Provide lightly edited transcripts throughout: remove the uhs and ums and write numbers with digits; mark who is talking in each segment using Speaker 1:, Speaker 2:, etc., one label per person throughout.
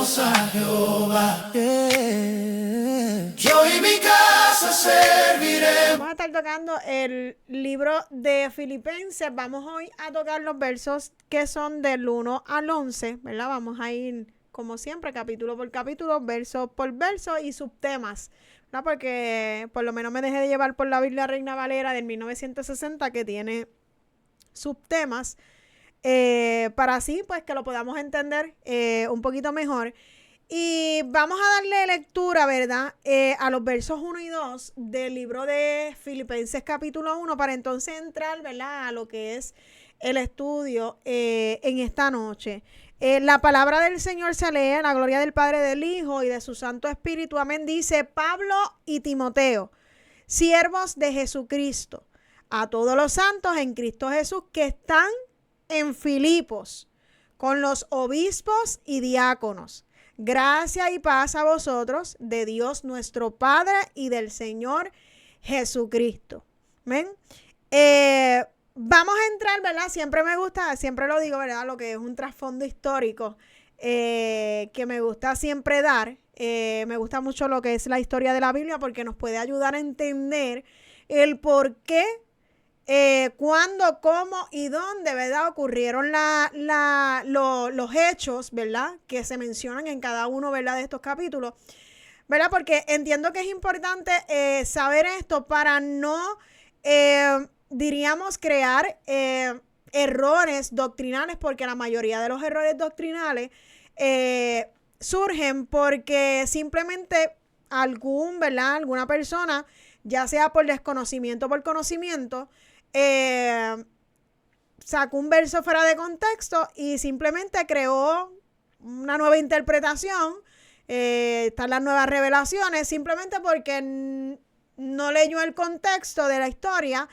Speaker 1: Serviremos a Jehová. Yo y mi casa serviremos.
Speaker 2: Vamos a estar tocando el libro de Filipenses. Vamos hoy a tocar los versos que son del 1 al 11, ¿verdad? Vamos a ir, como siempre, capítulo por capítulo, verso por verso y subtemas, ¿verdad? Porque por lo menos me dejé de llevar por la Biblia Reina Valera del 1960, que tiene subtemas, para así pues que lo podamos entender un poquito mejor. Y vamos a darle lectura, ¿verdad? A los versos 1 y 2 del libro de Filipenses capítulo 1, para entonces entrar, ¿verdad?, a lo que es el estudio en esta noche. La palabra del Señor se lee en la gloria del Padre, del Hijo y de su Santo Espíritu. Amén. Dice: Pablo y Timoteo, siervos de Jesucristo, a todos los santos en Cristo Jesús que están en Filipos, con los obispos y diáconos. Gracia y paz a vosotros, de Dios nuestro Padre y del Señor Jesucristo. ¿Ven? Vamos a entrar, ¿verdad? Siempre me gusta, siempre lo digo, ¿verdad? Lo que es un trasfondo histórico que me gusta siempre dar. Me gusta mucho lo que es la historia de la Biblia, porque nos puede ayudar a entender el por qué, cuándo, cómo y dónde, ¿verdad?, ocurrieron los hechos, ¿verdad?, que se mencionan en cada uno, ¿verdad?, de estos capítulos, ¿verdad? Porque entiendo que es importante saber esto para no, diríamos, crear errores doctrinales, porque la mayoría de los errores doctrinales surgen porque simplemente alguna persona, ya sea por desconocimiento o por conocimiento, sacó un verso fuera de contexto y simplemente creó una nueva interpretación. Están las nuevas revelaciones, simplemente porque no leyó el contexto de la historia,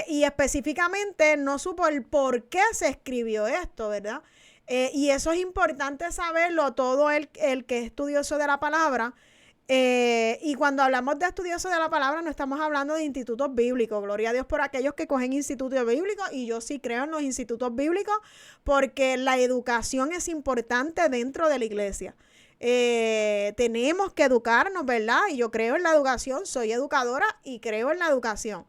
Speaker 2: y específicamente no supo el por qué se escribió esto, ¿verdad? Y eso es importante saberlo todo el que es estudioso de la palabra. Y cuando hablamos de estudiosos de la palabra, no estamos hablando de institutos bíblicos. Gloria a Dios por aquellos que cogen institutos bíblicos, y yo sí creo en los institutos bíblicos, porque la educación es importante dentro de la iglesia. Tenemos que educarnos, ¿verdad? Y yo creo en la educación, soy educadora y creo en la educación.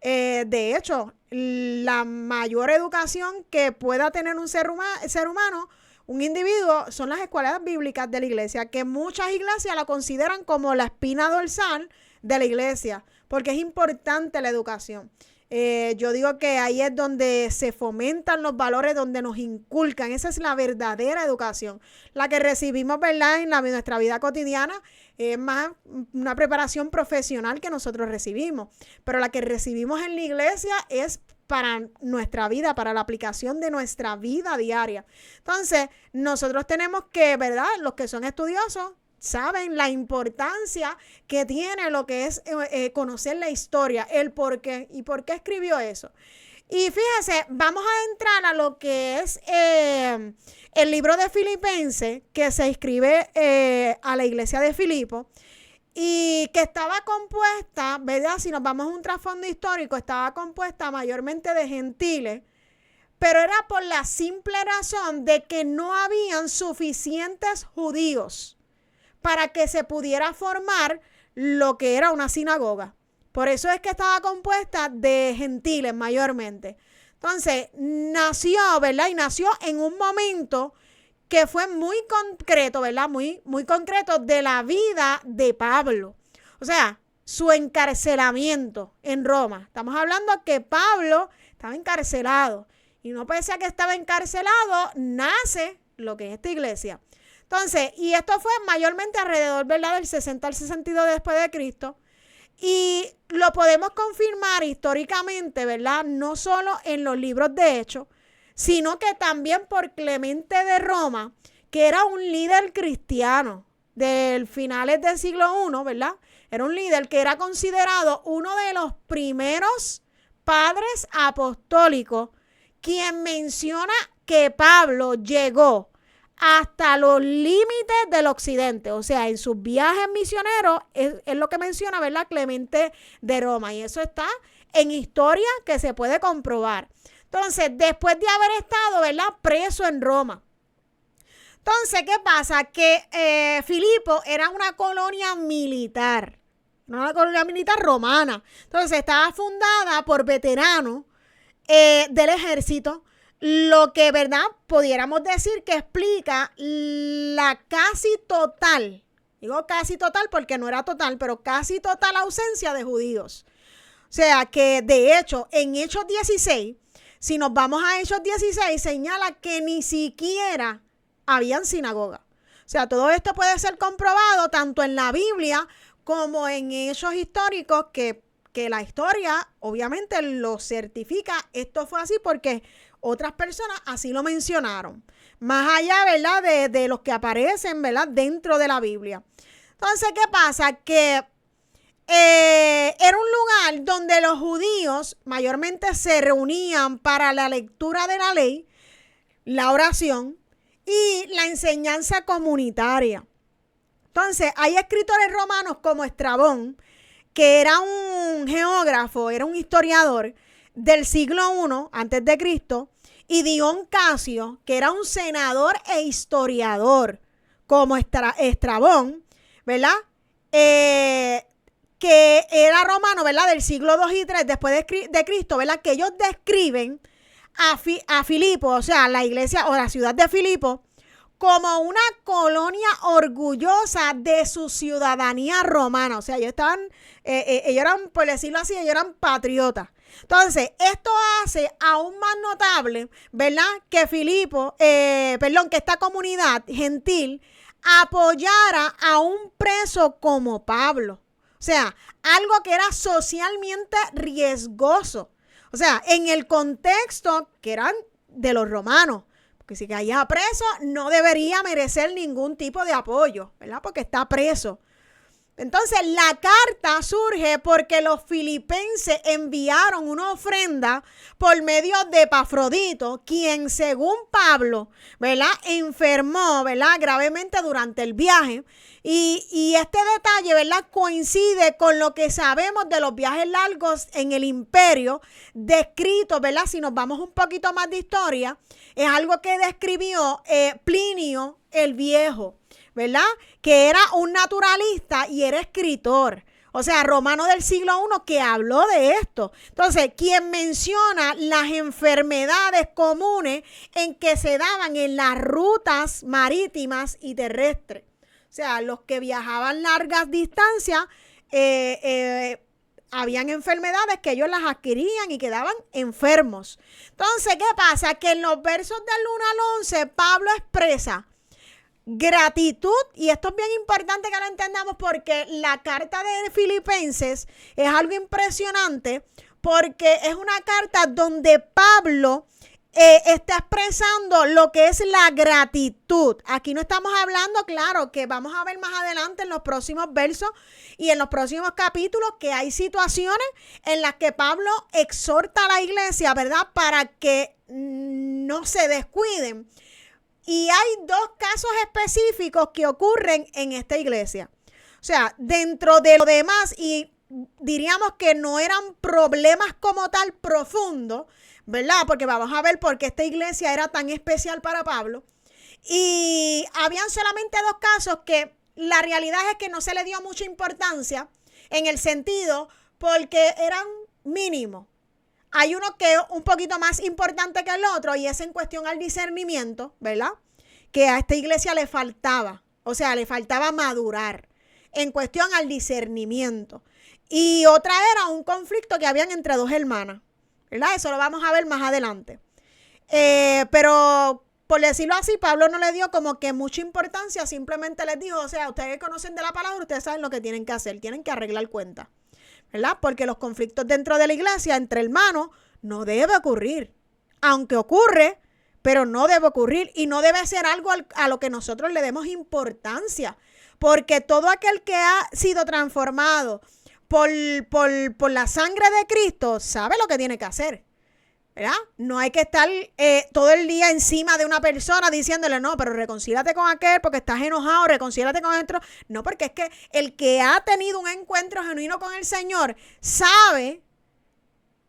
Speaker 2: De hecho, la mayor educación que pueda tener un ser humano, un individuo, son las escuelas bíblicas de la iglesia, que muchas iglesias la consideran como la espina dorsal de la iglesia, porque es importante la educación. Yo digo que ahí es donde se fomentan los valores, donde nos inculcan. Esa es la verdadera educación. La que recibimos, ¿verdad?, en nuestra vida cotidiana, es más una preparación profesional que nosotros recibimos. Pero la que recibimos en la iglesia es para nuestra vida, para la aplicación de nuestra vida diaria. Entonces, nosotros tenemos que, ¿verdad?, los que son estudiosos saben la importancia que tiene lo que es conocer la historia, el por qué y por qué escribió eso. Y fíjese, vamos a entrar a lo que es el libro de Filipenses, que se escribe a la iglesia de Filipo, y que estaba compuesta, ¿verdad? Si nos vamos a un trasfondo histórico, estaba compuesta mayormente de gentiles, pero era por la simple razón de que no habían suficientes judíos para que se pudiera formar lo que era una sinagoga. Por eso es que estaba compuesta de gentiles mayormente. Entonces, nació, ¿verdad? Y nació en un momento que fue muy concreto, ¿verdad? Muy, muy concreto de la vida de Pablo. O sea, su encarcelamiento en Roma. Estamos hablando que Pablo estaba encarcelado. Y no pese a que estaba encarcelado, nace lo que es esta iglesia. Entonces, y esto fue mayormente alrededor, ¿verdad?, del 60 al 62 después de Cristo. Y lo podemos confirmar históricamente, ¿verdad?, no solo en los libros de Hechos, sino que también por Clemente de Roma, que era un líder cristiano del finales del siglo I, ¿verdad? Era un líder que era considerado uno de los primeros padres apostólicos, quien menciona que Pablo llegó hasta los límites del occidente, o sea, en sus viajes misioneros, es lo que menciona, ¿verdad?, Clemente de Roma, y eso está en historia que se puede comprobar. Entonces, después de haber estado, ¿verdad?, preso en Roma, Entonces, ¿qué pasa? Que Filipo era una colonia militar, romana. Entonces, estaba fundada por veteranos del ejército, lo que, ¿verdad?, pudiéramos decir que explica la casi total, digo casi total porque no era total, pero casi total ausencia de judíos. O sea, que de hecho, en Hechos 16, si nos vamos a Hechos 16, señala que ni siquiera habían sinagoga. O sea, todo esto puede ser comprobado tanto en la Biblia como en hechos históricos que la historia obviamente lo certifica. Esto fue así porque otras personas así lo mencionaron. Más allá, ¿verdad?, de los que aparecen, ¿verdad?, dentro de la Biblia. Entonces, ¿qué pasa? Que era un lugar donde los judíos mayormente se reunían para la lectura de la ley, la oración y la enseñanza comunitaria. Entonces, hay escritores romanos como Estrabón, que era un geógrafo, era un historiador del siglo I antes de Cristo, y Dion Casio, que era un senador e historiador, como Estrabón, ¿verdad? Que era romano, ¿verdad?, del siglo II y III después de Cristo, ¿verdad?, que ellos describen a Filipo, o sea, la iglesia o la ciudad de Filipo, como una colonia orgullosa de su ciudadanía romana. O sea, ellos eran, por decirlo así, ellos eran patriotas. Entonces, esto hace aún más notable, ¿verdad?, que que esta comunidad gentil apoyara a un preso como Pablo. O sea, algo que era socialmente riesgoso. O sea, en el contexto que eran de los romanos. Porque si caía preso, no debería merecer ningún tipo de apoyo, ¿verdad? Porque está preso. Entonces, la carta surge porque los filipenses enviaron una ofrenda por medio de Epafrodito, quien, según Pablo, ¿verdad?, enfermó, ¿verdad?, gravemente durante el viaje. Y este detalle, ¿verdad?, coincide con lo que sabemos de los viajes largos en el imperio, descritos, ¿verdad? Si nos vamos un poquito más de historia, es algo que describió Plinio el Viejo, ¿verdad?, que era un naturalista y era escritor. O sea, romano del siglo I que habló de esto. Entonces, quien menciona las enfermedades comunes en que se daban en las rutas marítimas y terrestres. O sea, los que viajaban largas distancias, habían enfermedades que ellos las adquirían y quedaban enfermos. Entonces, ¿qué pasa? Que en los versos del 1 al 11, Pablo expresa gratitud, y esto es bien importante que lo entendamos porque la carta de Filipenses es algo impresionante porque es una carta donde Pablo está expresando lo que es la gratitud. Aquí no estamos hablando, claro, que vamos a ver más adelante en los próximos versos y en los próximos capítulos que hay situaciones en las que Pablo exhorta a la iglesia, ¿verdad?, para que no se descuiden. Y hay dos casos específicos que ocurren en esta iglesia. O sea, dentro de lo demás, y diríamos que no eran problemas como tal profundos, ¿verdad? Porque vamos a ver por qué esta iglesia era tan especial para Pablo. Y habían solamente dos casos que la realidad es que no se le dio mucha importancia en el sentido porque eran mínimos. Hay uno que es un poquito más importante que el otro y es en cuestión al discernimiento, ¿verdad? Que a esta iglesia le faltaba, o sea, le faltaba madurar en cuestión al discernimiento. Y otra era un conflicto que habían entre dos hermanas, ¿verdad? Eso lo vamos a ver más adelante. Pero por decirlo así, Pablo no le dio como que mucha importancia, simplemente les dijo, o sea, ustedes conocen de la palabra, ustedes saben lo que tienen que hacer, tienen que arreglar cuentas, ¿verdad? Porque los conflictos dentro de la iglesia entre hermanos no debe ocurrir. Aunque ocurre, pero no debe ocurrir y no debe ser algo a lo que nosotros le demos importancia. Porque todo aquel que ha sido transformado por la sangre de Cristo sabe lo que tiene que hacer, ¿verdad? No hay que estar todo el día encima de una persona diciéndole, no, pero reconcílate con aquel porque estás enojado, reconcílate con otro. No, porque es que el que ha tenido un encuentro genuino con el Señor sabe,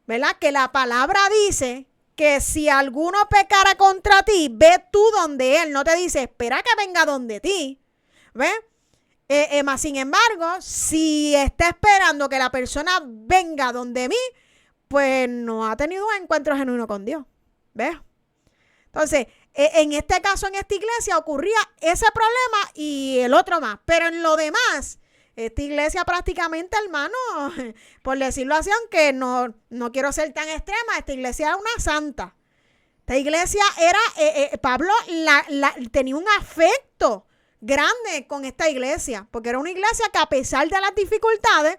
Speaker 2: ¿verdad?, que la palabra dice que si alguno pecara contra ti, ve tú donde él. No te dice, espera que venga donde ti. ¿Ves? Más sin embargo, si está esperando que la persona venga donde mí, pues no ha tenido un encuentro genuino con Dios. ¿Ves? Entonces, en este caso, en esta iglesia, ocurría ese problema y el otro más. Pero en lo demás, esta iglesia prácticamente, hermano, por decirlo así, aunque no quiero ser tan extrema, esta iglesia era una santa. Esta iglesia era, Pablo tenía un afecto grande con esta iglesia, porque era una iglesia que a pesar de las dificultades,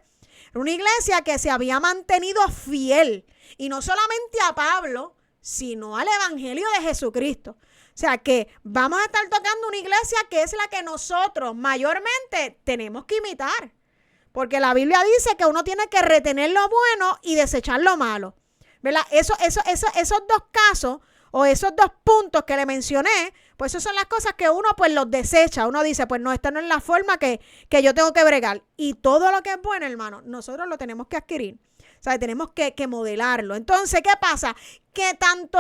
Speaker 2: era una iglesia que se había mantenido fiel, y no solamente a Pablo, sino al evangelio de Jesucristo. O sea que vamos a estar tocando una iglesia que es la que nosotros mayormente tenemos que imitar, porque la Biblia dice que uno tiene que retener lo bueno y desechar lo malo, ¿verdad? Esos dos casos o esos dos puntos que le mencioné, pues esas son las cosas que uno pues los desecha. Uno dice, pues no, esta no es la forma que yo tengo que bregar. Y todo lo que es bueno, hermano, nosotros lo tenemos que adquirir. O sea, tenemos que modelarlo. Entonces, ¿qué pasa? Que tanto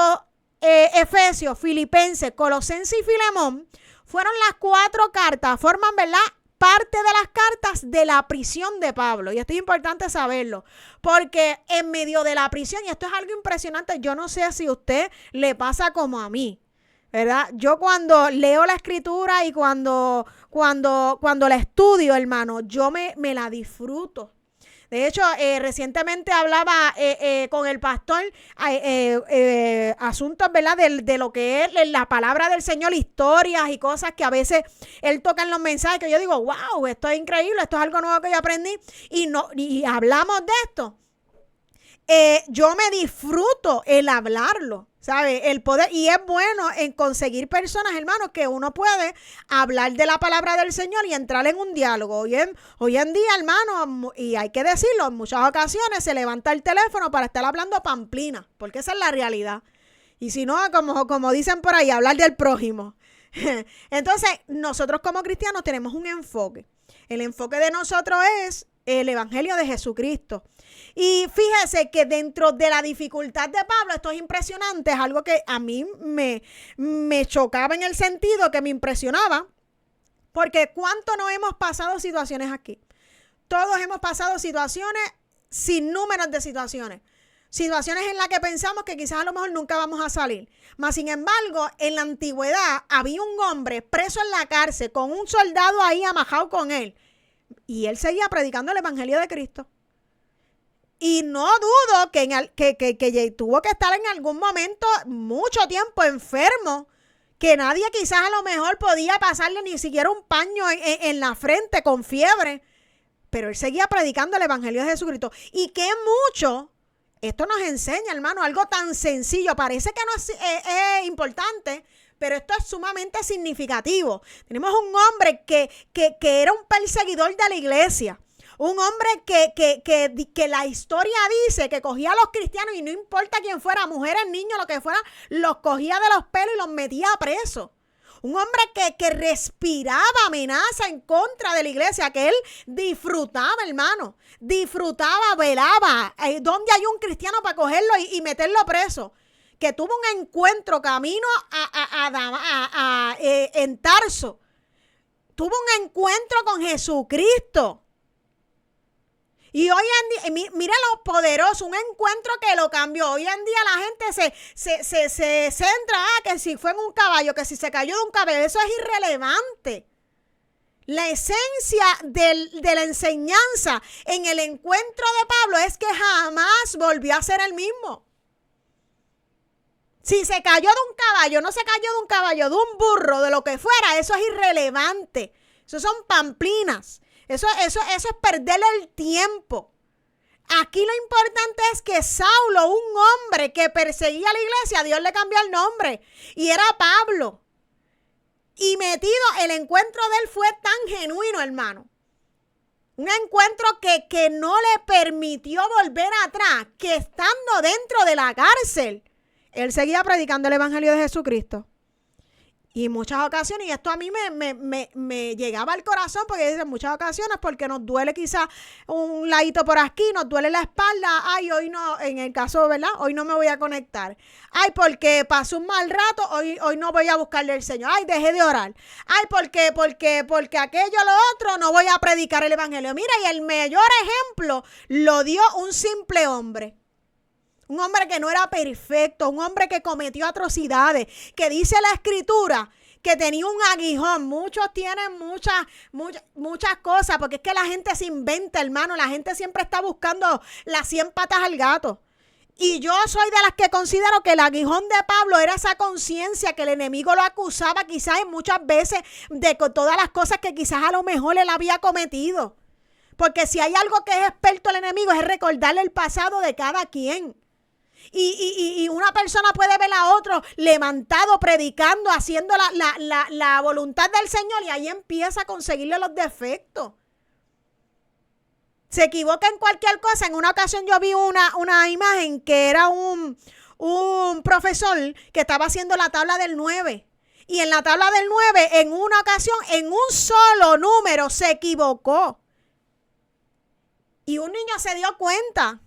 Speaker 2: Efesios, Filipenses, Colosenses y Filemón fueron las 4 cartas, forman, ¿verdad?, parte de las cartas de la prisión de Pablo. Y esto es importante saberlo, porque en medio de la prisión, y esto es algo impresionante, yo no sé si a usted le pasa como a mí, ¿verdad? Yo cuando leo la escritura y cuando la estudio, hermano, yo me la disfruto. De hecho, recientemente hablaba con el pastor asuntos, ¿verdad?, de lo que es la palabra del Señor, historias y cosas que a veces él toca en los mensajes, que yo digo, wow, esto es increíble, esto es algo nuevo que yo aprendí, y hablamos de esto. Yo me disfruto el hablarlo, ¿sabe? El poder, y es bueno en conseguir personas, hermanos, que uno puede hablar de la palabra del Señor y entrar en un diálogo. Hoy en día, hermano, y hay que decirlo, en muchas ocasiones se levanta el teléfono para estar hablando pamplina, porque esa es la realidad. Y si no, como dicen por ahí, hablar del prójimo. Entonces, nosotros como cristianos tenemos un enfoque. El enfoque de nosotros es el evangelio de Jesucristo. Y fíjese que dentro de la dificultad de Pablo, esto es impresionante, es algo que a mí me chocaba en el sentido que me impresionaba, porque ¿cuánto no hemos pasado situaciones aquí? Todos hemos pasado situaciones, sin números de situaciones en las que pensamos que quizás a lo mejor nunca vamos a salir. Mas sin embargo, en la antigüedad había un hombre preso en la cárcel con un soldado ahí amajado con él, y él seguía predicando el evangelio de Cristo. Y no dudo que tuvo que estar en algún momento mucho tiempo enfermo, que nadie quizás a lo mejor podía pasarle ni siquiera un paño en la frente con fiebre, pero él seguía predicando el evangelio de Jesucristo. Y que mucho, esto nos enseña, hermano, algo tan sencillo, parece que no es importante, pero esto es sumamente significativo. Tenemos un hombre que era un perseguidor de la iglesia. Un hombre que la historia dice que cogía a los cristianos y no importa quién fuera, mujeres, niños, lo que fuera, los cogía de los pelos y los metía presos. Un hombre que respiraba amenaza en contra de la iglesia, que él disfrutaba, hermano. Disfrutaba, velaba. ¿Dónde hay un cristiano para cogerlo y meterlo preso? Que tuvo un encuentro camino en Tarso. Tuvo un encuentro con Jesucristo. Y hoy en día, mira lo poderoso, un encuentro que lo cambió. Hoy en día la gente se centra, que si fue en un caballo, que si se cayó de un caballo, eso es irrelevante. La esencia de la enseñanza en el encuentro de Pablo es que jamás volvió a ser el mismo. Si se cayó de un caballo, no se cayó de un caballo, de un burro, de lo que fuera, eso es irrelevante. Eso son pamplinas. Eso es perderle el tiempo. Aquí lo importante es que Saulo, un hombre que perseguía a la iglesia, Dios le cambió el nombre y era Pablo. Y metido, el encuentro de él fue tan genuino, hermano. Un encuentro que no le permitió volver atrás, que estando dentro de la cárcel, él seguía predicando el evangelio de Jesucristo. Y en muchas ocasiones, y esto a mí me llegaba al corazón, porque en muchas ocasiones, porque nos duele quizás un ladito por aquí, nos duele la espalda, ay, hoy no, en el caso, ¿verdad? Hoy no me voy a conectar. Ay, porque pasó un mal rato, hoy no voy a buscarle al Señor. Ay, dejé de orar. Ay, porque aquello, lo otro, no voy a predicar el evangelio. Mira, y el mayor ejemplo lo dio un simple hombre. Un hombre que no era perfecto, un hombre que cometió atrocidades, que dice la Escritura que tenía un aguijón. Muchos tienen muchas cosas, porque es que la gente se inventa, hermano. La gente siempre está buscando las 100 patas al gato. Y yo soy de las que considero que el aguijón de Pablo era esa conciencia que el enemigo lo acusaba quizás en muchas veces de todas las cosas que quizás a lo mejor él había cometido. Porque si hay algo que es experto el enemigo es recordarle el pasado de cada quien. Y una persona puede ver a otro levantado, predicando, haciendo la voluntad del Señor, y ahí empieza a conseguirle los defectos. Se equivoca en cualquier cosa. En una ocasión yo vi una imagen que era un profesor que estaba haciendo la tabla del 9. Y en la tabla del 9, en una ocasión, en un solo número, se equivocó. Y un niño se dio cuenta.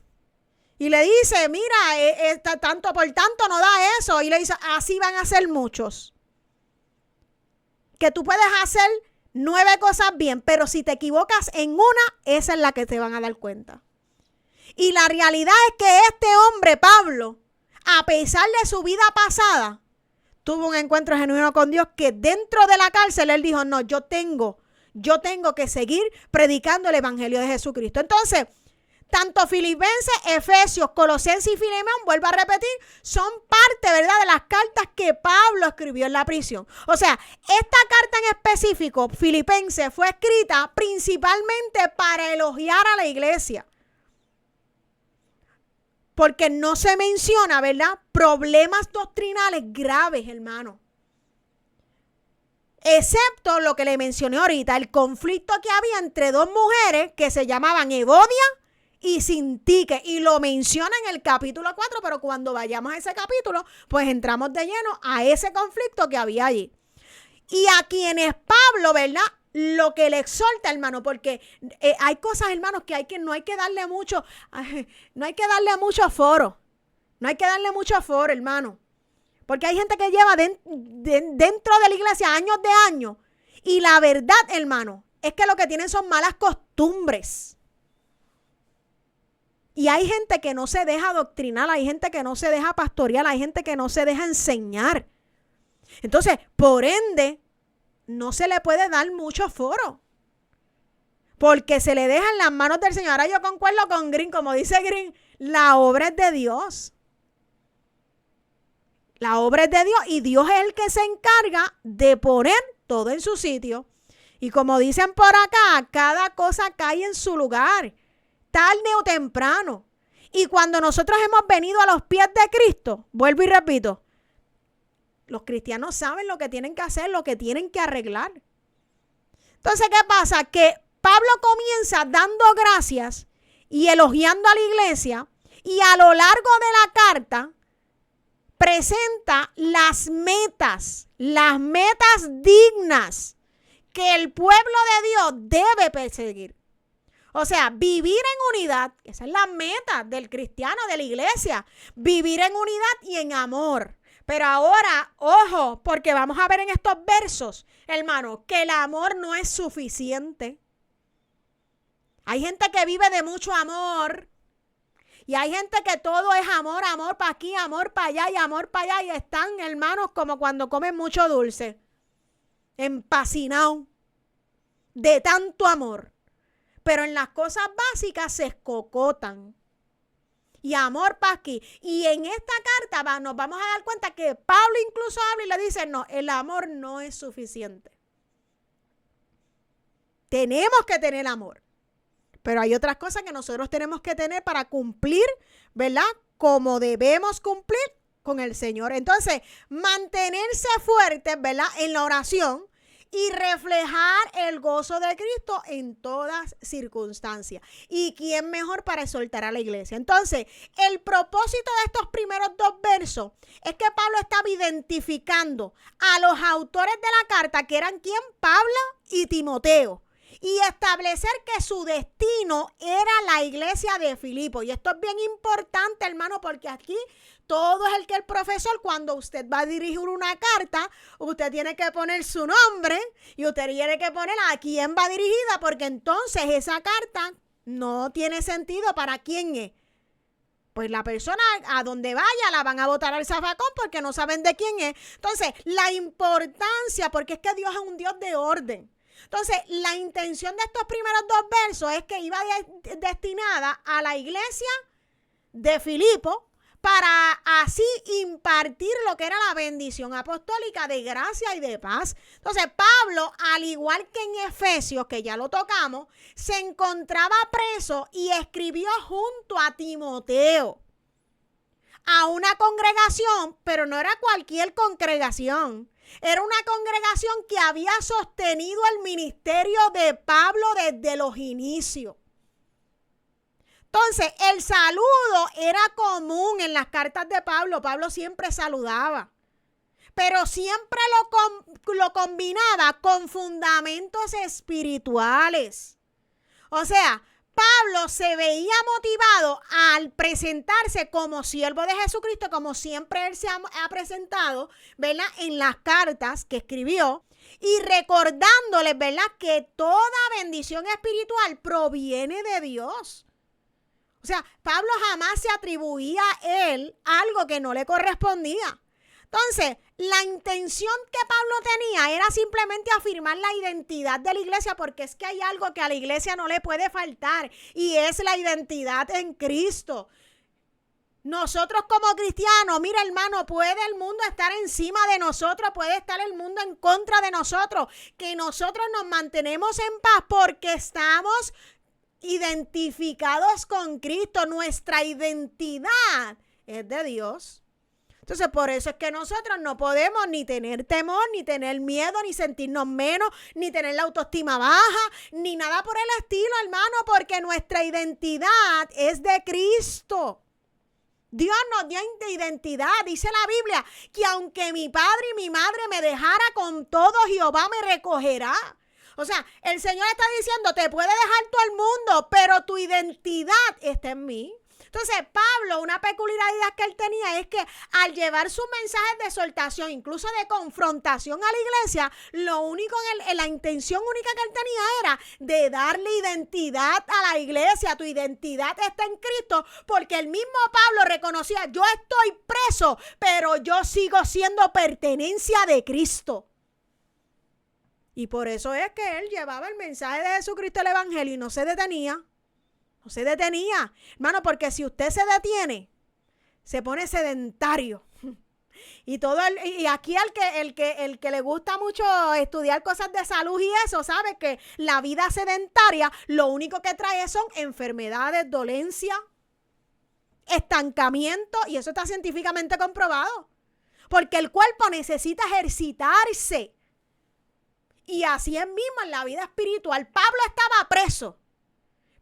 Speaker 2: Y le dice, mira, tanto por tanto no da eso. Y le dice, así van a ser muchos. Que tú puedes hacer 9 cosas bien, pero si te equivocas en una, esa es la que te van a dar cuenta. Y la realidad es que este hombre, Pablo, a pesar de su vida pasada, tuvo un encuentro genuino con Dios, que dentro de la cárcel él dijo, no, yo tengo que seguir predicando el evangelio de Jesucristo. Entonces, tanto Filipenses, Efesios, Colosenses y Filemón, vuelvo a repetir, son parte, ¿verdad?, de las cartas que Pablo escribió en la prisión. O sea, esta carta en específico, Filipenses, fue escrita principalmente para elogiar a la iglesia. Porque no se menciona, ¿verdad?, problemas doctrinales graves, hermano. Excepto lo que le mencioné ahorita, el conflicto que había entre 2 mujeres que se llamaban Evodia y Sintique, y lo menciona en el capítulo 4, pero cuando vayamos a ese capítulo, pues entramos de lleno a ese conflicto que había allí. Y a quienes Pablo, ¿verdad?, lo que le exhorta, hermano, porque hay cosas, hermanos, que no hay que darle mucho foro. No hay que darle mucho foro, hermano. Porque hay gente que lleva dentro de la iglesia años de años. Y la verdad, hermano, es que lo que tienen son malas costumbres. Y hay gente que no se deja adoctrinar, hay gente que no se deja pastorear, hay gente que no se deja enseñar. Entonces, por ende, no se le puede dar mucho foro. Porque se le deja en las manos del Señor. Ahora yo concuerdo con Green, como dice Green, la obra es de Dios. La obra es de Dios y Dios es el que se encarga de poner todo en su sitio. Y como dicen por acá, cada cosa cae en su lugar, tarde o temprano. Y cuando nosotros hemos venido a los pies de Cristo, vuelvo y repito, los cristianos saben lo que tienen que hacer, lo que tienen que arreglar. Entonces, ¿qué pasa? Que Pablo comienza dando gracias y elogiando a la iglesia, y a lo largo de la carta presenta las metas dignas que el pueblo de Dios debe perseguir. O sea, vivir en unidad, esa es la meta del cristiano, de la iglesia, vivir en unidad y en amor. Pero ahora, ojo, porque vamos a ver en estos versos, hermano, que el amor no es suficiente. Hay gente que vive de mucho amor. Y hay gente que todo es amor, amor para aquí, amor para allá y amor para allá. Y están, hermanos, como cuando comen mucho dulce, empacinados de tanto amor. Pero en las cosas básicas se escocotan. Y amor para aquí. Y en esta carta nos vamos a dar cuenta que Pablo incluso habla y le dice, no, el amor no es suficiente. Tenemos que tener amor. Pero hay otras cosas que nosotros tenemos que tener para cumplir, ¿verdad?, como debemos cumplir con el Señor. Entonces, mantenerse fuertes, ¿verdad?, en la oración y reflejar el gozo de Cristo en todas circunstancias. ¿Y quién mejor para exhortar a la iglesia? Entonces, el propósito de estos primeros dos versos es que Pablo estaba identificando a los autores de la carta, que eran ¿quién? Pablo y Timoteo, y establecer que su destino era la iglesia de Filipo. Y esto es bien importante, hermano, porque aquí todo es el que el profesor, cuando usted va a dirigir una carta, usted tiene que poner su nombre y usted tiene que poner a quién va dirigida, porque entonces esa carta no tiene sentido para quién es. Pues la persona a donde vaya la van a botar al zafacón porque no saben de quién es. Entonces, la importancia, porque es que Dios es un Dios de orden. Entonces, la intención de estos primeros dos versos es que iba destinada a la iglesia de Filipo para así impartir lo que era la bendición apostólica de gracia y de paz. Entonces, Pablo, al igual que en Efesios, que ya lo tocamos, se encontraba preso y escribió junto a Timoteo a una congregación, pero no era cualquier congregación. Era una congregación que había sostenido el ministerio de Pablo desde los inicios. Entonces, el saludo era común en las cartas de Pablo. Pablo siempre saludaba, pero siempre lo combinaba con fundamentos espirituales. O sea, Pablo se veía motivado al presentarse como siervo de Jesucristo, como siempre él se ha presentado, ¿verdad?, en las cartas que escribió, y recordándoles, ¿verdad?, que toda bendición espiritual proviene de Dios. O sea, Pablo jamás se atribuía a él algo que no le correspondía. Entonces, la intención que Pablo tenía era simplemente afirmar la identidad de la iglesia, porque es que hay algo que a la iglesia no le puede faltar, y es la identidad en Cristo. Nosotros como cristianos, mira, hermano, puede el mundo estar encima de nosotros, puede estar el mundo en contra de nosotros, que nosotros nos mantenemos en paz porque estamos identificados con Cristo. Nuestra identidad es de Dios. Entonces, por eso es que nosotros no podemos ni tener temor, ni tener miedo, ni sentirnos menos, ni tener la autoestima baja, ni nada por el estilo, hermano, porque nuestra identidad es de Cristo. Dios nos dio identidad. Dice la Biblia que aunque mi padre y mi madre me dejara, con todo Jehová me recogerá. O sea, el Señor está diciendo, te puede dejar todo el mundo, pero tu identidad está en mí. Entonces, Pablo, una peculiaridad que él tenía es que al llevar sus mensajes de exhortación, incluso de confrontación a la iglesia, lo único, la intención única que él tenía era de darle identidad a la iglesia. Tu identidad está en Cristo, porque el mismo Pablo reconocía, yo estoy preso, pero yo sigo siendo pertenencia de Cristo. Y por eso es que él llevaba el mensaje de Jesucristo, el evangelio, y no se detenía. No se detenía, hermano, porque si usted se detiene, se pone sedentario. Y aquí el que le gusta mucho estudiar cosas de salud y eso, sabe que la vida sedentaria lo único que trae son enfermedades, dolencia, estancamiento, y eso está científicamente comprobado. Porque el cuerpo necesita ejercitarse. Y así es mismo en la vida espiritual. Pablo estaba preso,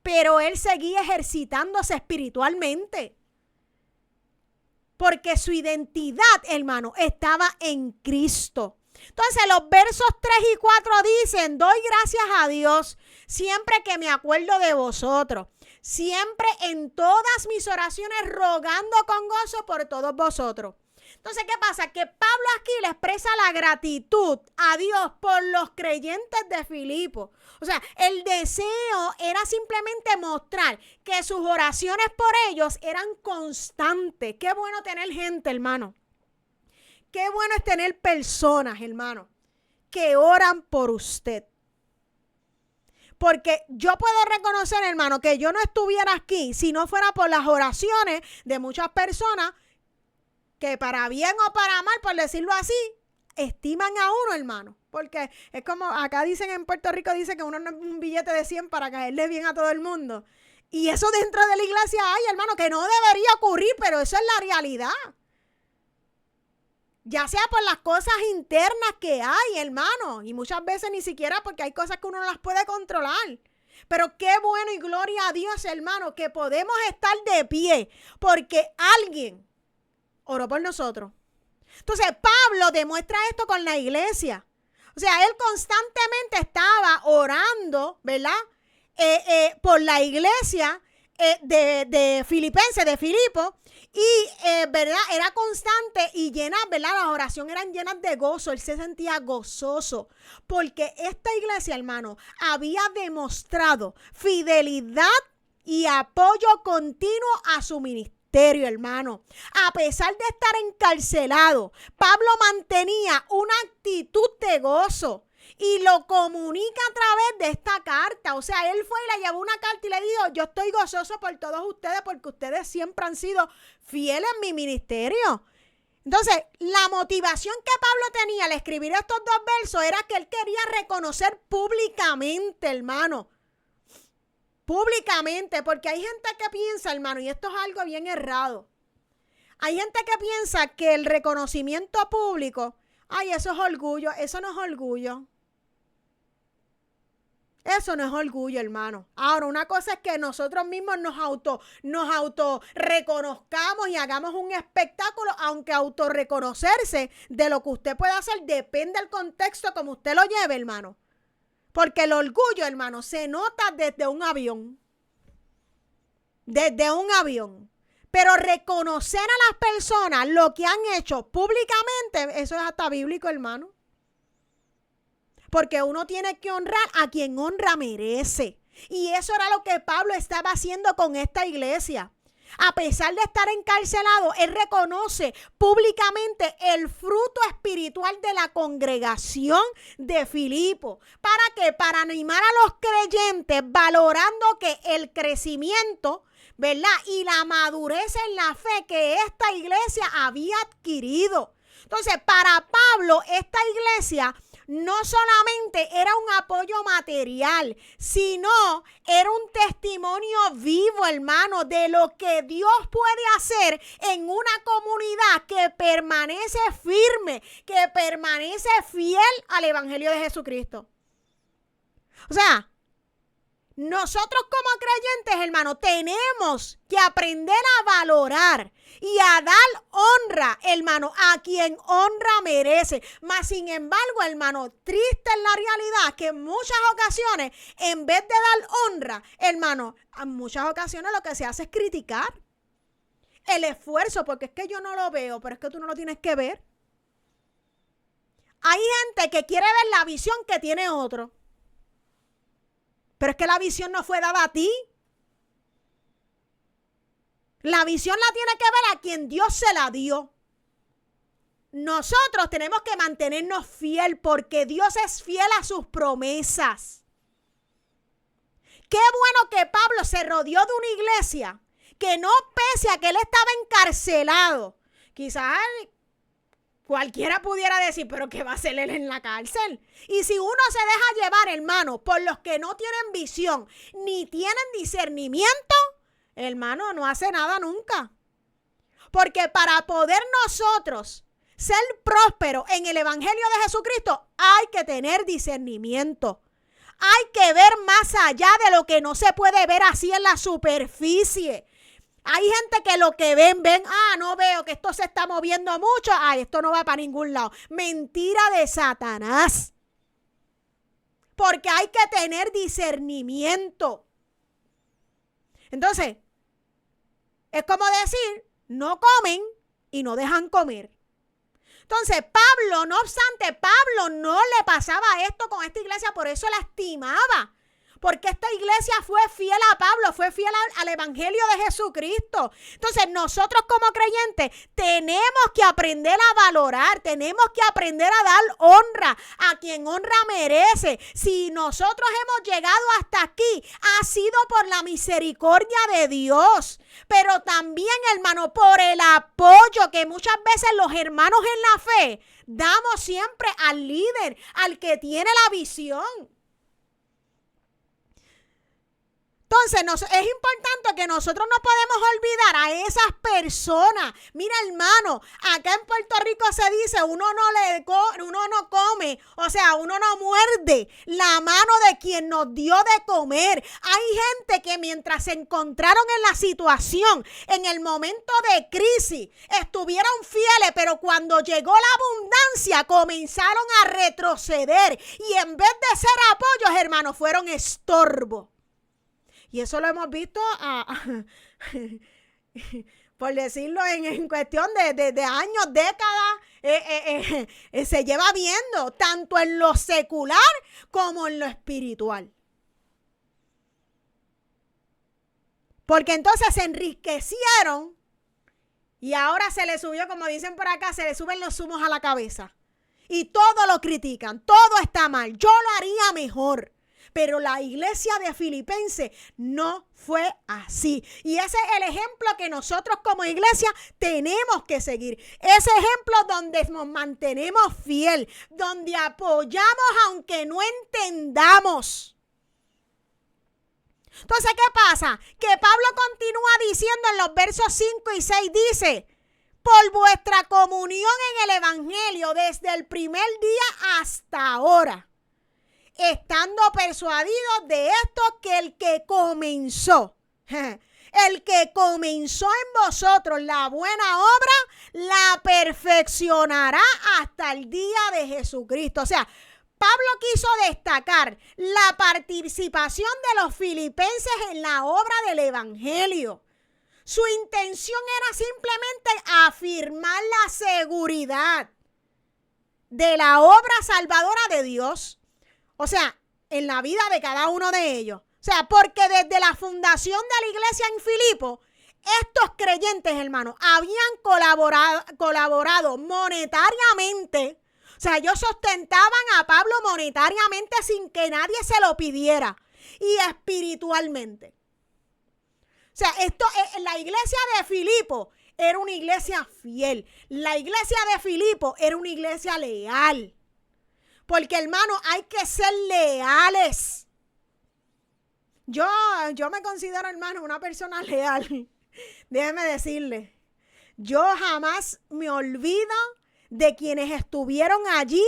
Speaker 2: pero él seguía ejercitándose espiritualmente. Porque su identidad, hermano, estaba en Cristo. Entonces los versos 3 y 4 dicen, doy gracias a Dios siempre que me acuerdo de vosotros. Siempre en todas mis oraciones rogando con gozo por todos vosotros. Entonces, ¿qué pasa? Que Pablo aquí le expresa la gratitud a Dios por los creyentes de Filipo. O sea, el deseo era simplemente mostrar que sus oraciones por ellos eran constantes. Qué bueno tener gente, hermano. Qué bueno es tener personas, hermano, que oran por usted. Porque yo puedo reconocer, hermano, que yo no estuviera aquí si no fuera por las oraciones de muchas personas que para bien o para mal, por decirlo así, estiman a uno, hermano. Porque es como acá dicen en Puerto Rico, dice que uno no es un billete de 100 para caerle bien a todo el mundo. Y eso dentro de la iglesia hay, hermano, que no debería ocurrir, pero eso es la realidad. Ya sea por las cosas internas que hay, hermano. Y muchas veces ni siquiera porque hay cosas que uno no las puede controlar. Pero qué bueno y gloria a Dios, hermano, que podemos estar de pie porque alguien oró por nosotros. Entonces, Pablo demuestra esto con la iglesia. O sea, él constantemente estaba orando, ¿verdad? Por la iglesia de Filipenses, de Filipo. Y, ¿verdad? Era constante y llena, ¿verdad? Las oraciones eran llenas de gozo. Él se sentía gozoso. Porque esta iglesia, hermano, había demostrado fidelidad y apoyo continuo a su ministerio, hermano. A pesar de estar encarcelado, Pablo mantenía una actitud de gozo. Y lo comunica a través de esta carta. O sea, él fue y le llevó una carta y le dijo: yo estoy gozoso por todos ustedes porque ustedes siempre han sido fieles en mi ministerio. Entonces, la motivación que Pablo tenía al escribir estos dos versos era que él quería reconocer públicamente, hermano. Públicamente, porque hay gente que piensa, hermano, y esto es algo bien errado. Hay gente que piensa que el reconocimiento público, ay, eso es orgullo. Eso no es orgullo. Eso no es orgullo, hermano. Ahora, una cosa es que nosotros mismos nos auto reconozcamos y hagamos un espectáculo, aunque autorreconocerse de lo que usted puede hacer depende del contexto como usted lo lleve, hermano. Porque el orgullo, hermano, se nota desde un avión. Desde un avión. Pero reconocer a las personas lo que han hecho públicamente, eso es hasta bíblico, hermano. Porque uno tiene que honrar a quien honra merece. Y eso era lo que Pablo estaba haciendo con esta iglesia. A pesar de estar encarcelado, él reconoce públicamente el fruto espiritual de la congregación de Filipo. ¿Para qué? Para animar a los creyentes, valorando que el crecimiento, ¿verdad? Y la madurez en la fe que esta iglesia había adquirido. Entonces, para Pablo, esta iglesia no solamente era un apoyo material, sino era un testimonio vivo, hermano, de lo que Dios puede hacer en una comunidad que permanece firme, que permanece fiel al Evangelio de Jesucristo. O sea, nosotros como creyentes, hermano, tenemos que aprender a valorar y a dar honra, hermano, a quien honra merece. Mas, sin embargo, hermano, triste es la realidad que en muchas ocasiones, en vez de dar honra, hermano, en muchas ocasiones lo que se hace es criticar el esfuerzo, porque es que yo no lo veo, pero es que tú no lo tienes que ver. Hay gente que quiere ver la visión que tiene otro. Pero es que la visión no fue dada a ti. La visión la tiene que ver a quien Dios se la dio. Nosotros tenemos que mantenernos fiel porque Dios es fiel a sus promesas. Qué bueno que Pablo se rodeó de una iglesia que no, pese a que él estaba encarcelado, quizás cualquiera pudiera decir, pero ¿qué va a hacer él en la cárcel? Y si uno se deja llevar, hermano, por los que no tienen visión ni tienen discernimiento, hermano, no hace nada nunca. Porque para poder nosotros ser prósperos en el Evangelio de Jesucristo, hay que tener discernimiento. Hay que ver más allá de lo que no se puede ver así en la superficie. Hay gente que lo que ven, no veo que esto se está moviendo mucho, esto no va para ningún lado. Mentira de Satanás. Porque hay que tener discernimiento. Entonces, es como decir, no comen y no dejan comer. Entonces, Pablo, no obstante, Pablo no le pasaba esto con esta iglesia, por eso la estimaba. Porque esta iglesia fue fiel a Pablo, fue fiel al Evangelio de Jesucristo. Entonces, nosotros como creyentes tenemos que aprender a valorar, tenemos que aprender a dar honra a quien honra merece. Si nosotros hemos llegado hasta aquí, ha sido por la misericordia de Dios. Pero también, hermano, por el apoyo que muchas veces los hermanos en la fe damos siempre al líder, al que tiene la visión. entonces es importante que nosotros no podemos olvidar a esas personas. Mira, hermano, acá en Puerto Rico se dice, uno no come, o sea, uno no muerde la mano de quien nos dio de comer. Hay gente que mientras se encontraron en la situación, en el momento de crisis, estuvieron fieles, pero cuando llegó la abundancia comenzaron a retroceder y en vez de ser apoyos, hermanos, fueron estorbos. Y eso lo hemos visto, por decirlo, en cuestión de años, décadas, se lleva viendo tanto en lo secular como en lo espiritual. Porque entonces se enriquecieron y ahora se les subió, como dicen por acá, se les suben los humos a la cabeza. Y todo lo critican, todo está mal, yo lo haría mejor. Pero la iglesia de Filipenses no fue así. Y ese es el ejemplo que nosotros como iglesia tenemos que seguir. Ese ejemplo donde nos mantenemos fiel, donde apoyamos aunque no entendamos. Entonces, ¿qué pasa? Que Pablo continúa diciendo en los versos 5 y 6, dice: por vuestra comunión en el evangelio desde el primer día hasta ahora, estando persuadidos de esto, que el que comenzó en vosotros la buena obra, la perfeccionará hasta el día de Jesucristo. O sea, Pablo quiso destacar la participación de los filipenses en la obra del evangelio. Su intención era simplemente afirmar la seguridad de la obra salvadora de Dios. O sea, en la vida de cada uno de ellos. O sea, porque desde la fundación de la iglesia en Filipo, estos creyentes, hermanos, habían colaborado monetariamente. O sea, ellos sustentaban a Pablo monetariamente sin que nadie se lo pidiera. Y espiritualmente. O sea, la iglesia de Filipo era una iglesia fiel. La iglesia de Filipo era una iglesia leal. Porque, hermano, hay que ser leales. Yo me considero, hermano, una persona leal. Déjeme decirle, yo jamás me olvido de quienes estuvieron allí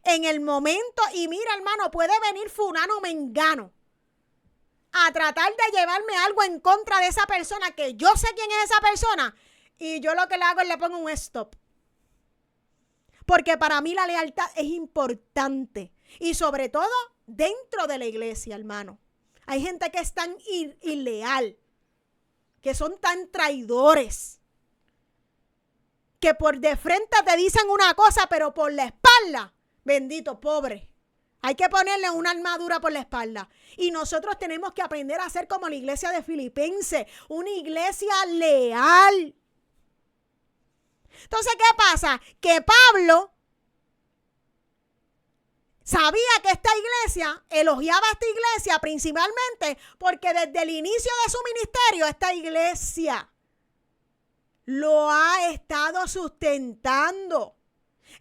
Speaker 2: en el momento. Y mira, hermano, puede venir fulano o mengano a tratar de llevarme algo en contra de esa persona, que yo sé quién es esa persona, y yo lo que le hago es le pongo un stop. Porque para mí la lealtad es importante. Y sobre todo dentro de la iglesia, hermano. Hay gente que es tan ileal, que son tan traidores, que por de frente te dicen una cosa, pero por la espalda, bendito, pobre. Hay que ponerle una armadura por la espalda. Y nosotros tenemos que aprender a ser como la iglesia de Filipenses, una iglesia leal. Entonces, ¿qué pasa? Que Pablo sabía que esta iglesia, elogiaba a esta iglesia principalmente porque desde el inicio de su ministerio, esta iglesia lo ha estado sustentando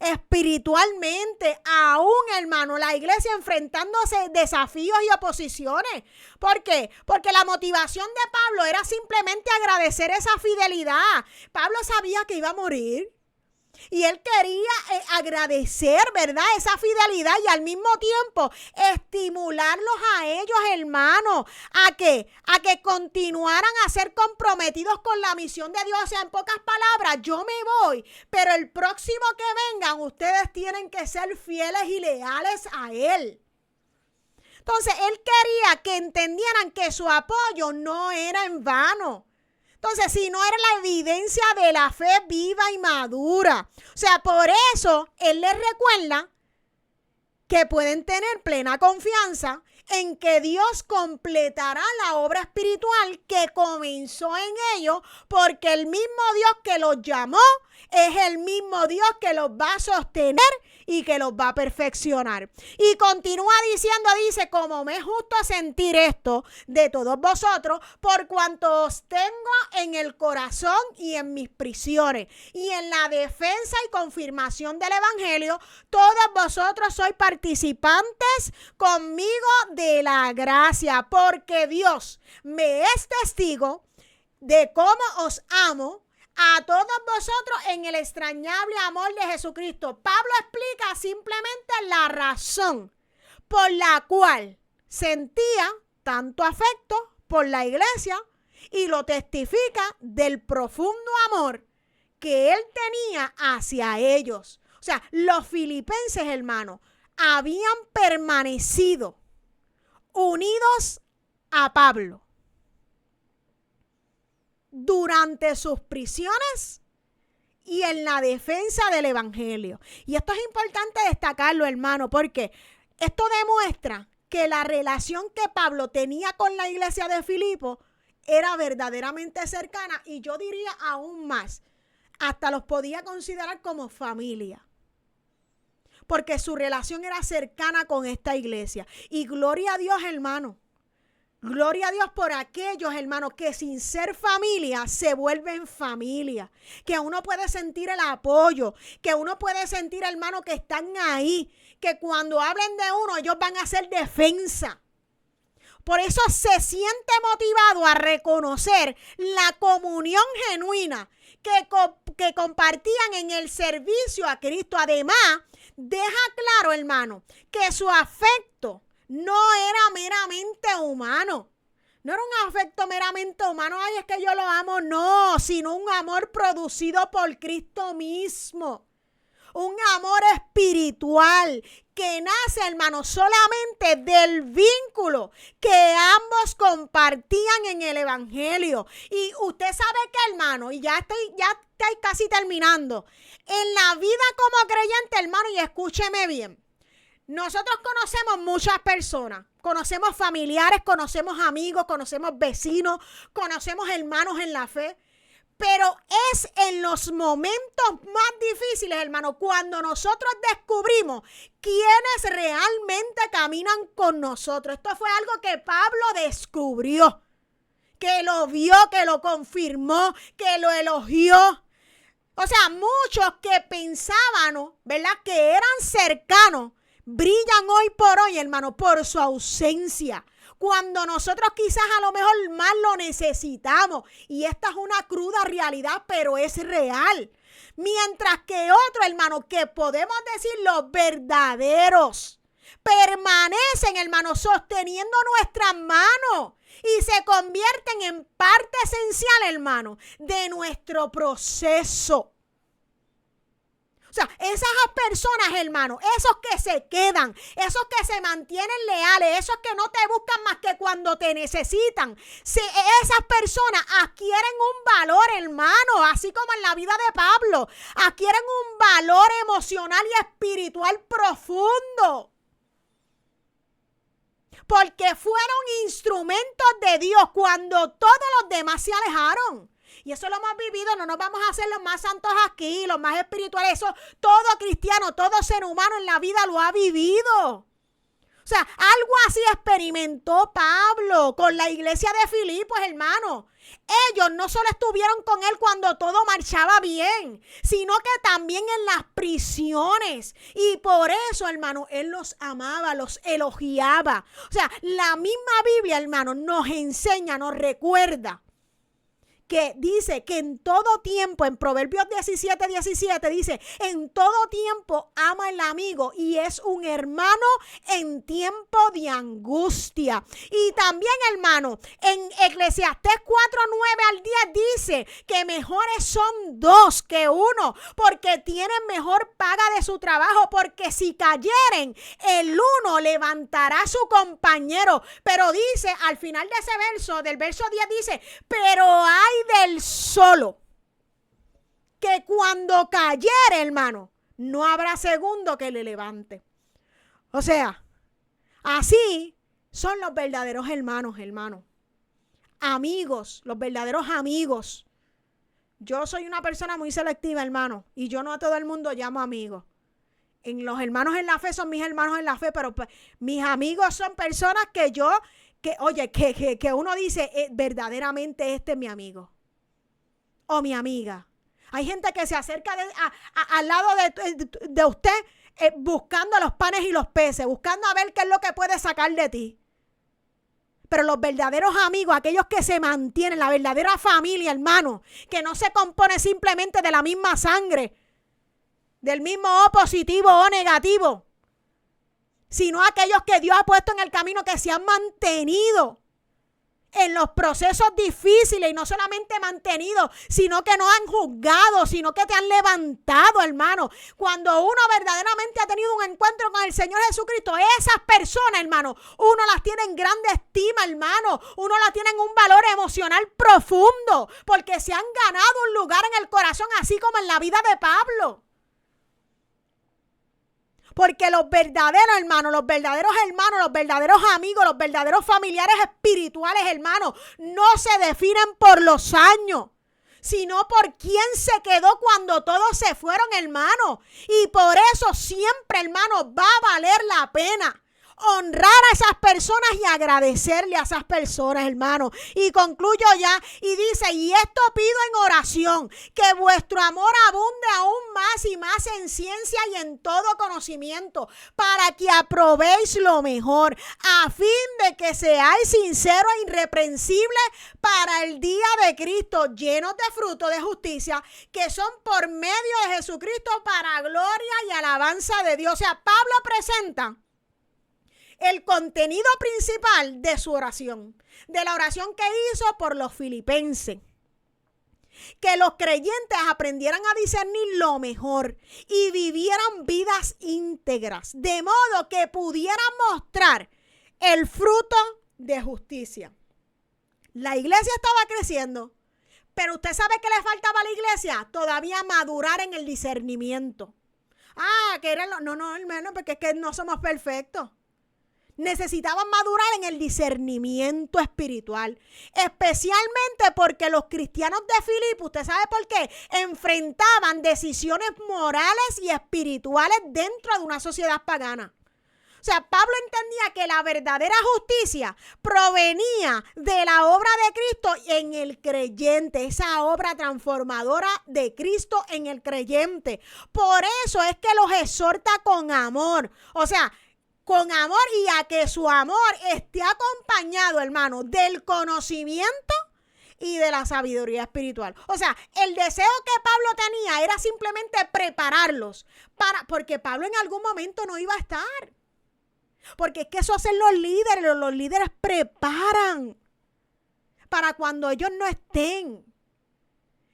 Speaker 2: espiritualmente, aún, hermano, la iglesia enfrentándose desafíos y oposiciones. ¿Por qué? Porque la motivación de Pablo era simplemente agradecer esa fidelidad. Pablo sabía que iba a morir y él quería agradecer, ¿verdad?, esa fidelidad y al mismo tiempo estimularlos a ellos, hermanos, a que continuaran a ser comprometidos con la misión de Dios. O sea, en pocas palabras, yo me voy, pero el próximo que vengan, ustedes tienen que ser fieles y leales a Él. Entonces, él quería que entendieran que su apoyo no era en vano. Entonces, si no era la evidencia de la fe viva y madura. O sea, por eso él les recuerda que pueden tener plena confianza en que Dios completará la obra espiritual que comenzó en ellos, porque el mismo Dios que los llamó es el mismo Dios que los va a sostener y que los va a perfeccionar. Y continúa diciendo, dice: como me es justo sentir esto de todos vosotros, por cuanto os tengo en el corazón y en mis prisiones, y en la defensa y confirmación del evangelio, todos vosotros sois participantes conmigo de la gracia, porque Dios me es testigo de cómo os amo a todos vosotros en el extrañable amor de Jesucristo. Pablo explica simplemente la razón por la cual sentía tanto afecto por la iglesia y lo testifica del profundo amor que él tenía hacia ellos. O sea, los filipenses, hermanos, habían permanecido unidos a Pablo durante sus prisiones y en la defensa del evangelio. Y esto es importante destacarlo, hermano, porque esto demuestra que la relación que Pablo tenía con la iglesia de Filipo era verdaderamente cercana, y yo diría aún más, hasta los podía considerar como familia, porque su relación era cercana con esta iglesia. Y gloria a Dios, hermano. Gloria a Dios por aquellos, hermanos, que sin ser familia se vuelven familia. Que uno puede sentir el apoyo, que uno puede sentir, hermano, que están ahí, que cuando hablen de uno, ellos van a hacer defensa. Por eso se siente motivado a reconocer la comunión genuina que compartían en el servicio a Cristo. Además, deja claro, hermano, que su afecto no era meramente humano. No era un afecto meramente humano. Ay, es que yo lo amo. No, sino un amor producido por Cristo mismo. Un amor espiritual que nace, hermano, solamente del vínculo que ambos compartían en el evangelio. Y usted sabe que, hermano, y ya estoy casi terminando, en la vida como creyente, hermano, y escúcheme bien, nosotros conocemos muchas personas, conocemos familiares, conocemos amigos, conocemos vecinos, conocemos hermanos en la fe. Pero es en los momentos más difíciles, hermano, cuando nosotros descubrimos quiénes realmente caminan con nosotros. Esto fue algo que Pablo descubrió, que lo vio, que lo confirmó, que lo elogió. O sea, muchos que pensaban, ¿verdad?, que eran cercanos, brillan hoy por hoy, hermano, por su ausencia. Cuando nosotros quizás a lo mejor más lo necesitamos. Y esta es una cruda realidad, pero es real. Mientras que otros, hermano, que podemos decir los verdaderos, permanecen, hermano, sosteniendo nuestras manos y se convierten en parte esencial, hermano, de nuestro proceso. O sea, esas personas, hermano, esos que se quedan, esos que se mantienen leales, esos que no te buscan más que cuando te necesitan, esas personas adquieren un valor, hermano, así como en la vida de Pablo, adquieren un valor emocional y espiritual profundo. Porque fueron instrumentos de Dios cuando todos los demás se alejaron. Y eso lo hemos vivido, no nos vamos a hacer los más santos aquí, los más espirituales. Eso todo cristiano, todo ser humano en la vida lo ha vivido. O sea, algo así experimentó Pablo con la iglesia de Filipos, hermano. Ellos no solo estuvieron con él cuando todo marchaba bien, sino que también en las prisiones. Y por eso, hermano, él los amaba, los elogiaba. O sea, la misma Biblia, hermano, nos enseña, nos recuerda que dice que en todo tiempo, en Proverbios 17:17 dice, en todo tiempo ama al amigo y es un hermano en tiempo de angustia. Y también, hermano, en Eclesiastés 4:9-10 dice que mejores son dos que uno, porque tienen mejor paga de su trabajo, porque si cayeren, el uno levantará a su compañero. Pero dice, al final de ese verso, del verso 10 dice, pero hay del solo, que cuando cayere, hermano, no habrá segundo que le levante. O sea, así son los verdaderos hermanos, amigos, los verdaderos amigos. Yo soy una persona muy selectiva, hermano, y yo no a todo el mundo llamo amigo. En los hermanos en la fe son mis hermanos en la fe, pero pues, mis amigos son personas que uno dice, verdaderamente este es mi amigo o mi amiga. Hay gente que se acerca al lado de usted buscando los panes y los peces, buscando a ver qué es lo que puede sacar de ti. Pero los verdaderos amigos, aquellos que se mantienen, la verdadera familia, hermano, que no se compone simplemente de la misma sangre, del mismo O positivo o negativo, sino aquellos que Dios ha puesto en el camino, que se han mantenido en los procesos difíciles, y no solamente mantenido, sino que no han juzgado, sino que te han levantado, hermano. Cuando uno verdaderamente ha tenido un encuentro con el Señor Jesucristo, esas personas, hermano, uno las tiene en grande estima, hermano. Uno las tiene en un valor emocional profundo, porque se han ganado un lugar en el corazón, así como en la vida de Pablo. Porque los verdaderos hermanos, los verdaderos amigos, los verdaderos familiares espirituales, hermanos, no se definen por los años, sino por quién se quedó cuando todos se fueron, hermano. Y por eso siempre, hermano, va a valer la pena honrar a esas personas y agradecerle a esas personas, hermano. Y concluyo ya y dice: y esto pido en oración, que vuestro amor abunde aún más y más en ciencia y en todo conocimiento, para que aprobéis lo mejor, a fin de que seáis sinceros e irreprensibles para el día de Cristo, llenos de fruto de justicia, que son por medio de Jesucristo para gloria y alabanza de Dios. O sea, Pablo presenta el contenido principal de su oración, de la oración que hizo por los filipenses. Que los creyentes aprendieran a discernir lo mejor y vivieran vidas íntegras, de modo que pudieran mostrar el fruto de justicia. La iglesia estaba creciendo, pero usted sabe que le faltaba a la iglesia todavía madurar en el discernimiento. Que eran los... No, hermano, porque es que no somos perfectos. Necesitaban madurar en el discernimiento espiritual, especialmente porque los cristianos de Filipo, ¿usted sabe por qué? Enfrentaban decisiones morales y espirituales dentro de una sociedad pagana. O sea, Pablo entendía que la verdadera justicia provenía de la obra de Cristo en el creyente, esa obra transformadora de Cristo en el creyente. Por eso es que los exhorta con amor, o sea, con amor, y a que su amor esté acompañado, hermano, del conocimiento y de la sabiduría espiritual. O sea, el deseo que Pablo tenía era simplemente prepararlos porque Pablo en algún momento no iba a estar. Porque es que eso hacen los líderes preparan para cuando ellos no estén.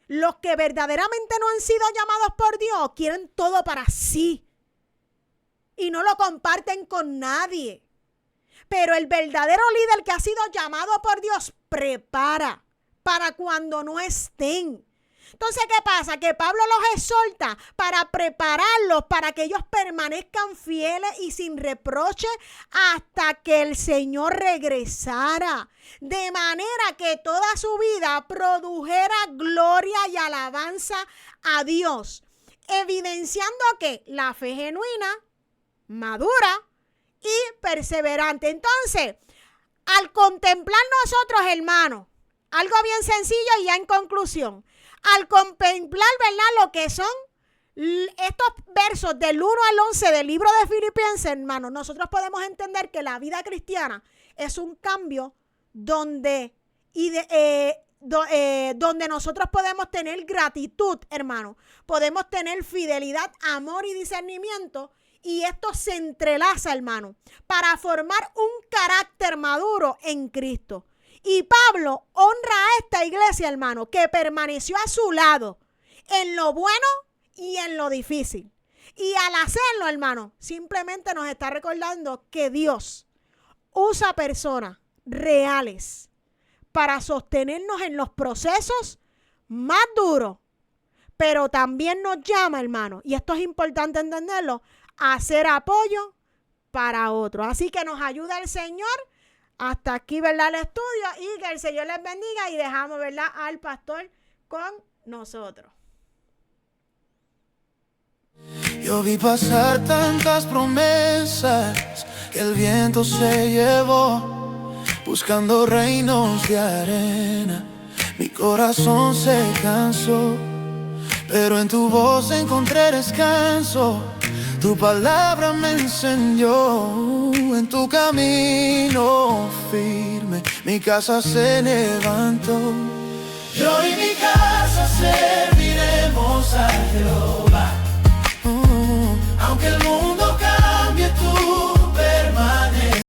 Speaker 2: Los que verdaderamente no han sido llamados por Dios quieren todo para sí y no lo comparten con nadie. Pero el verdadero líder que ha sido llamado por Dios prepara para cuando no estén. Entonces, ¿qué pasa? Que Pablo los exhorta para prepararlos, para que ellos permanezcan fieles y sin reproche hasta que el Señor regresara. De manera que toda su vida produjera gloria y alabanza a Dios, evidenciando que la fe genuina, madura y perseverante. Entonces, al contemplar nosotros, hermanos, algo bien sencillo y ya en conclusión, al contemplar, ¿verdad?, lo que son estos versos del 1 al 11 del libro de Filipenses, hermanos, nosotros podemos entender que la vida cristiana es un cambio donde nosotros podemos tener gratitud, hermano, podemos tener fidelidad, amor y discernimiento. Y esto se entrelaza, hermano, para formar un carácter maduro en Cristo. Y Pablo honra a esta iglesia, hermano, que permaneció a su lado en lo bueno y en lo difícil. Y al hacerlo, hermano, simplemente nos está recordando que Dios usa personas reales para sostenernos en los procesos más duros. Pero también nos llama, hermano, y esto es importante entenderlo, a hacer apoyo para otros. Así que nos ayuda el Señor. Hasta aquí, ¿verdad?, el estudio, y que el Señor les bendiga, y dejamos, ¿verdad?, al pastor con nosotros.
Speaker 1: Yo vi pasar tantas promesas que el viento se llevó, buscando reinos de arena. Mi corazón se cansó, pero en tu voz encontré descanso. Tu palabra me enseñó conmigo en tu camino firme, mi casa se levantó. Yo y mi casa serviremos a Jehová, aunque el mundo